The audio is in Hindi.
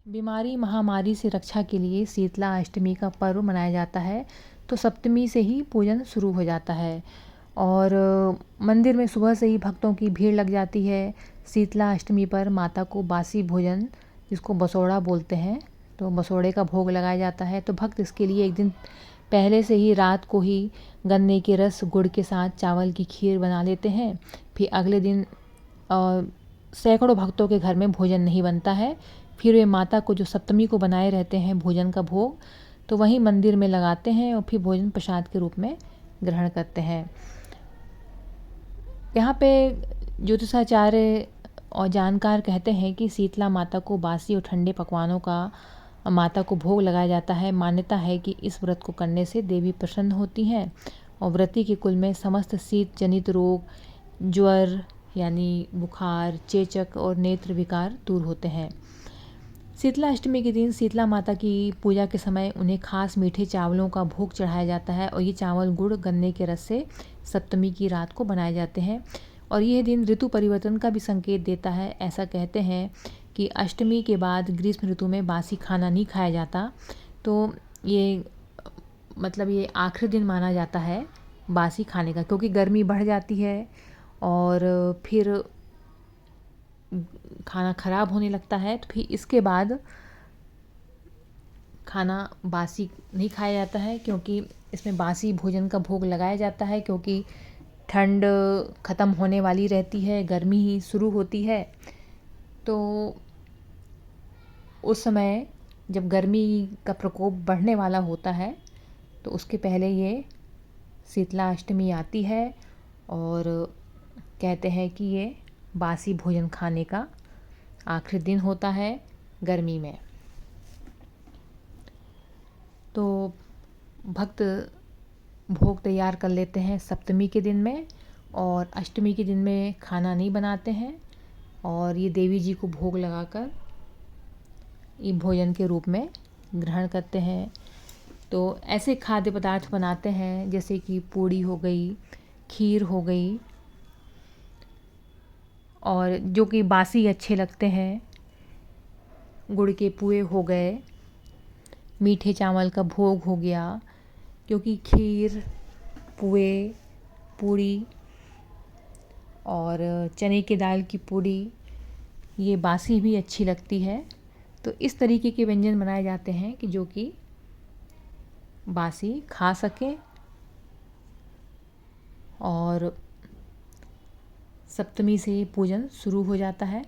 बीमारी महामारी से रक्षा के लिए शीतला अष्टमी का पर्व मनाया जाता है। तो सप्तमी से ही पूजन शुरू हो जाता है और मंदिर में सुबह से ही भक्तों की भीड़ लग जाती है। शीतला अष्टमी पर माता को बासी भोजन, जिसको बसोड़ा बोलते हैं, तो बसोड़े का भोग लगाया जाता है। तो भक्त इसके लिए एक दिन पहले से ही रात को ही गन्ने के रस गुड़ के साथ चावल की खीर बना लेते हैं। फिर अगले दिन सैकड़ों भक्तों के घर में भोजन नहीं बनता है। फिर वे माता को जो सप्तमी को बनाए रहते हैं भोजन का भोग, तो वहीं मंदिर में लगाते हैं और फिर भोजन प्रसाद के रूप में ग्रहण करते हैं। यहाँ पे ज्योतिषाचार्य और जानकार कहते हैं कि शीतला माता को बासी और ठंडे पकवानों का माता को भोग लगाया जाता है। मान्यता है कि इस व्रत को करने से देवी प्रसन्न होती हैं और व्रती के कुल में समस्त शीत जनित रोग, ज्वर यानी बुखार, चेचक और नेत्र विकार दूर होते हैं। शीतला अष्टमी के दिन शीतला माता की पूजा के समय उन्हें खास मीठे चावलों का भोग चढ़ाया जाता है और ये चावल गुड़ गन्ने के रस से सप्तमी की रात को बनाए जाते हैं और यह दिन ऋतु परिवर्तन का भी संकेत देता है। ऐसा कहते हैं कि अष्टमी के बाद ग्रीष्म ऋतु में बासी खाना नहीं खाया जाता, तो ये मतलब ये आखिरी दिन माना जाता है बासी खाने का, क्योंकि गर्मी बढ़ जाती है और फिर खाना ख़राब होने लगता है। तो फिर इसके बाद खाना बासी नहीं खाया जाता है, क्योंकि इसमें बासी भोजन का भोग लगाया जाता है, क्योंकि ठंड ख़त्म होने वाली रहती है, गर्मी ही शुरू होती है। तो उस समय जब गर्मी का प्रकोप बढ़ने वाला होता है तो उसके पहले ये शीतला अष्टमी आती है और कहते हैं कि ये बासी भोजन खाने का आखिरी दिन होता है गर्मी में। तो भक्त भोग तैयार कर लेते हैं सप्तमी के दिन में और अष्टमी के दिन में खाना नहीं बनाते हैं और ये देवी जी को भोग लगाकर ये भोजन के रूप में ग्रहण करते हैं। तो ऐसे खाद्य पदार्थ बनाते हैं जैसे कि पूड़ी हो गई, खीर हो गई, और जो कि बासी अच्छे लगते हैं, गुड़ के पुए हो गए, मीठे चावल का भोग हो गया, क्योंकि खीर, पुए, पूड़ी और चने की दाल की पूड़ी ये बासी भी अच्छी लगती है। तो इस तरीके के व्यंजन बनाए जाते हैं कि जो कि बासी खा सकें और सप्तमी से पूजन शुरू हो जाता है।